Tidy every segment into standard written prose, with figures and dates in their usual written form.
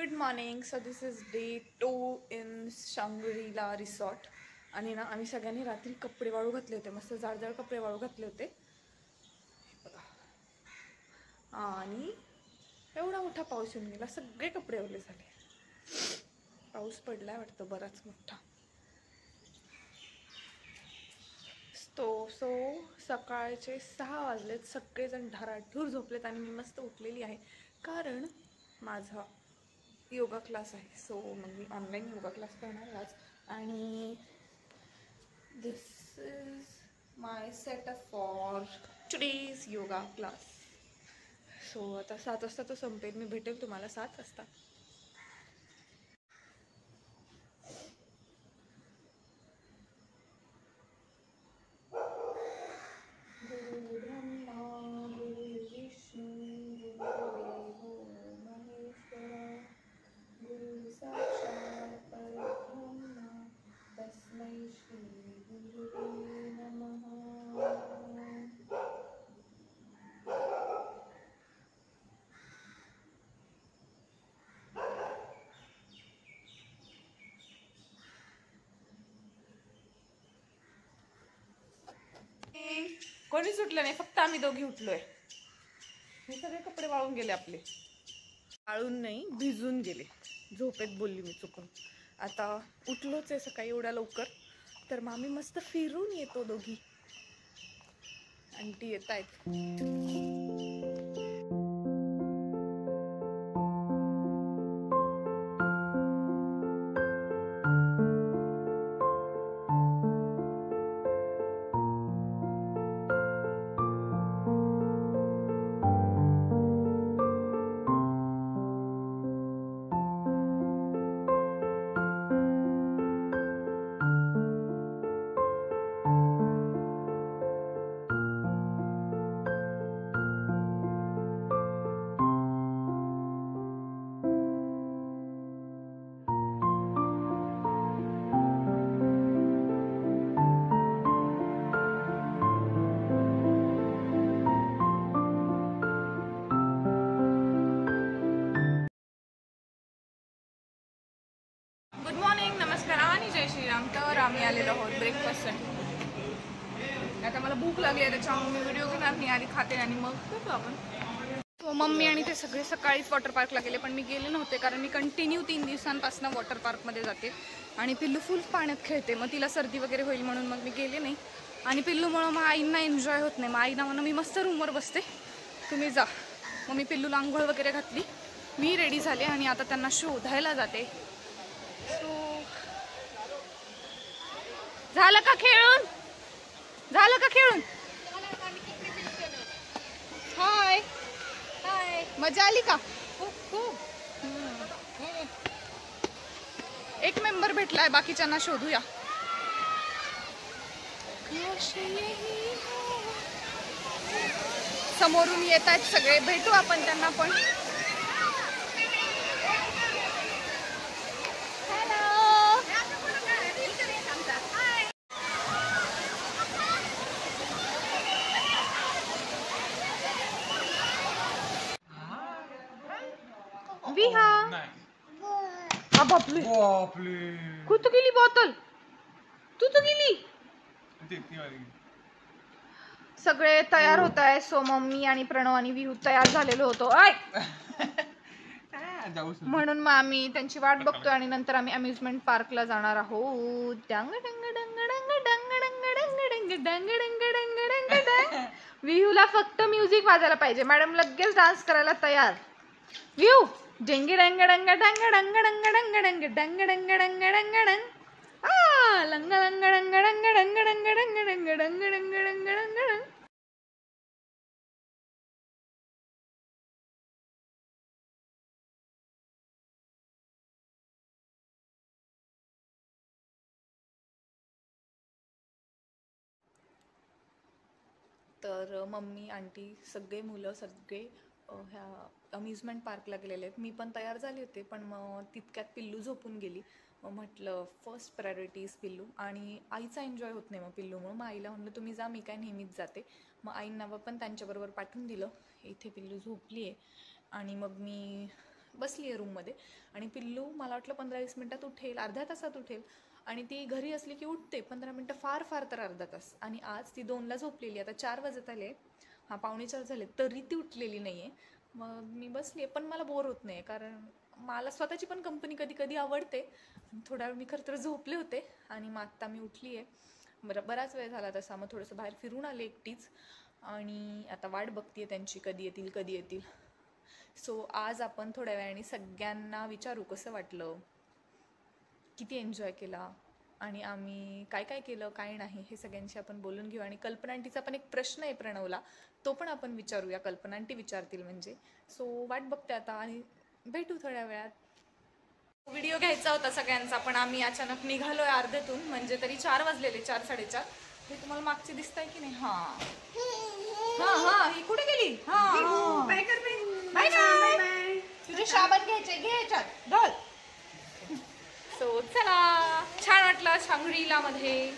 Good morning. So this is day 2 in Shangrila resort. आणि ना आम्ही सगळ्यांनी रात्री कपडे वाळू घातले होते, मस्त जाडजाड कपडे वाळू घातले होते बघा. आणि एवढा मोठा पाऊस येऊन गेला, सगळे कपडे ओले झाले. पाऊस पडलाय वाटतं बराच मोठा. सो सकाळचे 6 वाजलेत, सगळेजण ढाराढूर झोपलेत आणि मी मस्त उठलेली आहे कारण माझा योगा क्लास आहे. सो मग मी ऑनलाईन योगा क्लास करणार आज. आणि this is my setup for today's yoga class. So आता 7 वाजता तो संपेल. मी भेटेल तुम्हाला 7 वाजता. कोणी सुटलं नाही, फक्त आम्ही दोघी उठलोय. हे सगळे कपडे वाळून गेले आपले. वाळून नाही, भिजून गेले. झोपेत बोलली मी चुकून. आता उठलोच आहे सकाळी एवढ्या लवकर, तर मग आम्ही मस्त फिरून येतो दोघी. आंटी येत आहेत. गुड मॉर्निंग, नमस्कार आणि जय श्रीराम. तर आम्ही आलेलो आहोत ब्रेकफास्टसाठी. आता मला भूक लागली आहे, त्याच्यामुळे मी व्हिडिओ घेणार नाही, आधी खाते आणि मग भेटू आपण. तो मम्मी आणि ते सगळे सकाळीच वॉटर पार्कला गेले, पण मी गेले नव्हते कारण मी कंटिन्यू 3 दिवसांपासून वॉटर पार्कमध्ये जाते आणि पिल्लू फुल पाण्यात खेळते. मग तिला सर्दी वगैरे होईल म्हणून मग मी गेले नाही. आणि पिल्लूमुळं मग आईंना एन्जॉय होत नाही. मग आईना म्हणून मी मस्त रूमवर बसते, तुम्ही जा. मग मी पिल्लूला आंघोळ वगैरे घातली, मी रेडी झाले आणि आता त्यांना शोधायला जाते. झालं का खेळून? झालं का खेळून? हाय हाय, मजा आली का? खूप. एक मेंबर भेटलाय, बाकीच्यांना शोधूया. समोरून येत आहेत सगळे, भेटू आपण त्यांना पण. बापले, कुठं गेली बॉटल? तू तर गेली. सगळे तयार होत आहे. सो मम्मी आणि प्रणव आणि विहू तयार झालेलो होतो म्हणून मग आम्ही त्यांची वाट बघतोय आणि नंतर आम्ही अम्युजमेंट पार्कला जाणार आहोत. विहूला फक्त म्युझिक वाजायला पाहिजे. मॅडम लगेच डान्स करायला तयार. विहू डेंगे डंग डंग डंग डंग डंग डंग डंग डंग डंग डंग डंग डंग आ लंग डंग डंग डंग डंग डंग डंग डंग डंग डंग डंग डंग डंग. तर मम्मी आंटी सगळे मुलं सगळे ह्या अम्युजमेंट पार्कला गेलेले आहेत. मी पण तयार झाले होते, पण मग तितक्यात पिल्लू झोपून गेली. मग म्हटलं फर्स्ट प्रायोरिटीज पिल्लू, आणि आईचा एन्जॉय होत नाही मग पिल्लूमुळं. मग आईला म्हटलं तुम्ही जा, मी काय नेहमीच जाते. मग आईंना पण त्यांच्याबरोबर पाठवून दिलं. इथे पिल्लू झोपली आहे आणि मग मी बसली आहे रूममध्ये. आणि पिल्लू मला वाटलं 15-20 मिनटात उठेल, अर्ध्या तासात उठेल. आणि ती घरी असली की उठते 15 मिनटं, फार फार तर अर्धा तास. आणि आज ती 2ला झोपलेली, आता 4 वाजत आले, 4:45 झाले, तरी ती उठलेली नाही आहे. मग मी बसली आहे, पण मला बोर होत नाही, कारण मला स्वतःची पण कंपनी कधी कधी आवडते. थोडा वेळ मी खरं तर झोपले होते आणि मग आत्ता मी उठली आहे. बराच वेळ झाला तसा. मग थोडंसं बाहेर फिरून आले एकटीच आणि आता वाट बघते त्यांची, कधी येतील. सो आज आपण थोड्या वेळाने सगळ्यांना विचारू कसं वाटलं, किती एन्जॉय केला आणि आम्ही काय काय केलं काय नाही, हे सगळ्यांशी आपण बोलून घेऊ. आणि कल्पना आंटीचा पण एक प्रश्न आहे प्रणवला, तो पण आपण विचारूया, कल्पना आंटी विचारतील म्हणजे. सो वाट बघते आता आणि भेटू थोड्या वेळात. व्हिडिओ घ्यायचा होता सगळ्यांचा, पण आम्ही अचानक निघालोय अर्ध्यातून, म्हणजे तरी 4 वाजलेले, 4-4:30. हे तुम्हाला मागचे दिसत आहे की नाही? हा ही कुठे गेली? बाय. तुझे साबण घ्यायच्यात घाल. सो चला, छान वाटलं शांग्रीला मध्ये.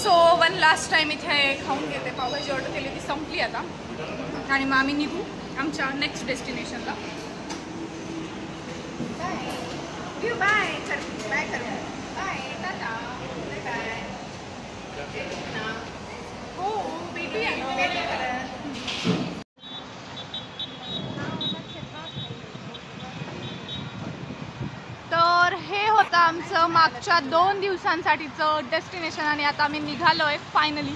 सो वन लास्ट टाइम इथे खाऊन घेते. पावभाजी ऑर्डर केली होती, संपली आता. आणि मग आम्ही निघू आमच्या नेक्स्ट डेस्टिनेशनला. बाय टाटा. हो भेटूया. तर हे होतं आमचं मागच्या 2 दिवसांसाठीचं डेस्टिनेशन आणि आता आम्ही निघालोय फायनली.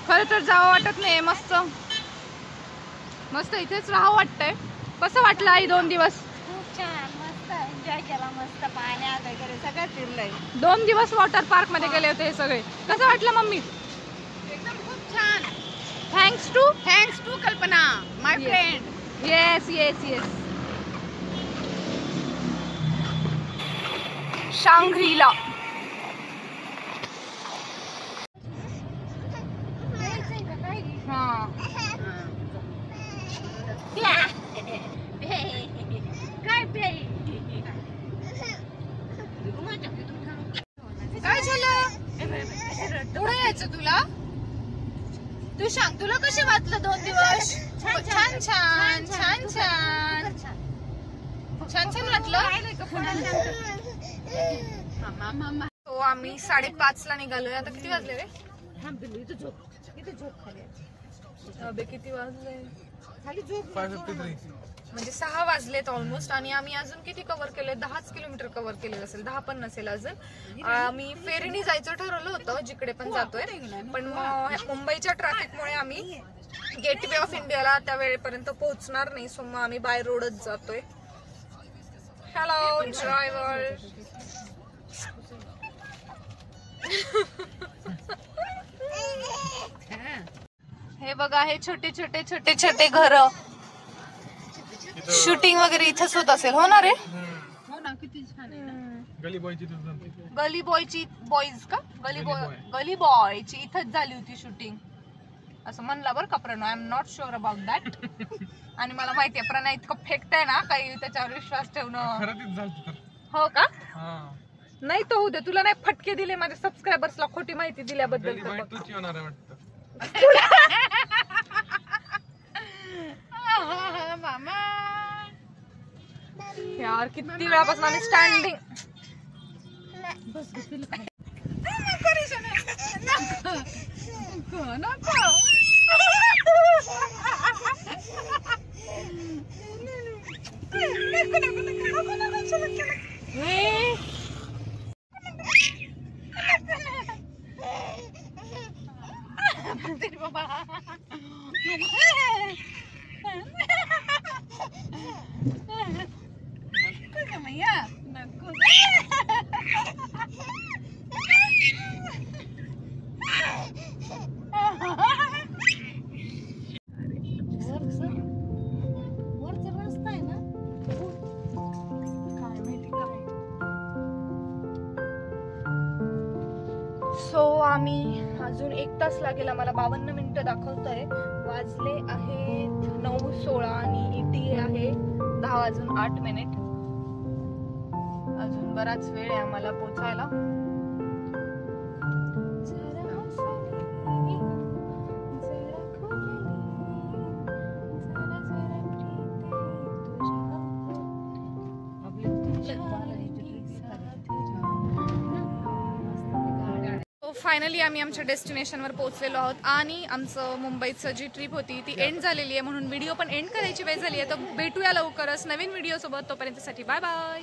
खरं तर जावं वाटत नाही, मस्त इथेच राहावं वाटतंय. कसं वाटलं आई 2 दिवस? खूप छान, मस्त एन्जॉय केला, मस्त पाण्यात वगैरे सगळं फिरलंय. 2 दिवस वॉटर पार्क मध्ये गेले होते हे सगळे. कसं वाटलं मम्मी? एकदम खूप छान. थँक्स टू कल्पना माय फ्रेंड. येस. शांग्रीला. काय झालं? पुढे यायचं तुला? तू सांग, तुला कसं वाटलं 2 दिवस? छान वाटलं. तो आम्ही 5:30ला निघालोय. आता किती वाजले रे? अबे किती वाजले? म्हणजे 6 वाजलेत ऑलमोस्ट. आणि आम्ही अजून किती कव्हर केले? 10 किलोमीटर कव्हर केलेलं असेल, 10 पण नसेल अजून. आम्ही फेरीने जायचं ठरवलं होतं, जिकडे पण जातोय, पण मुंबईच्या ट्रॅफिकमुळे आम्ही गेटवे ऑफ इंडियाला त्या वेळेपर्यंत पोहोचणार नाही. सो मग आम्ही बाय रोडच जातोय. Hello driver. हे बघा, हे छोटे घर. शूटिंग वगैरे इथेच होत असेल, हो ना रे? हो ना, किती छान आहे ना. गली बॉयची इथंच झाली होती शूटिंग, असं म्हणला बरं का Pranay. I am not sure about that. आणि मला माहितीये प्रणय इतकं फेकताय ना, काही त्याच्यावर विश्वास ठेवणं. हो का? नाही तो उद्या तुला नाही फटके दिले माझ्या सबस्क्रायबर्सला खोटी माहिती दिल्याबद्दल. यार किती वेळापासून आम्ही स्टँडिंग. सो आम्ही अजून 1 तास लागेल आम्हाला. 52 मिनिटं दाखवतंय. वाजले आहेत 9:16 आणि ETA आहे 10:08. अजून बराच वेळ आहे आम्हाला पोचायला. फायनली आम्ही आमच्या डेस्टिनेशनवर पोहोचलेलो आहोत आणि आमचं मुंबईचं जी ट्रिप होती ती एंड झालेली आहे, म्हणून व्हिडिओ पण एंड करायची वेळ झाली आहे. तर भेटूया लवकरच नवीन व्हिडिओसोबत. तोपर्यंतसाठी बाय बाय.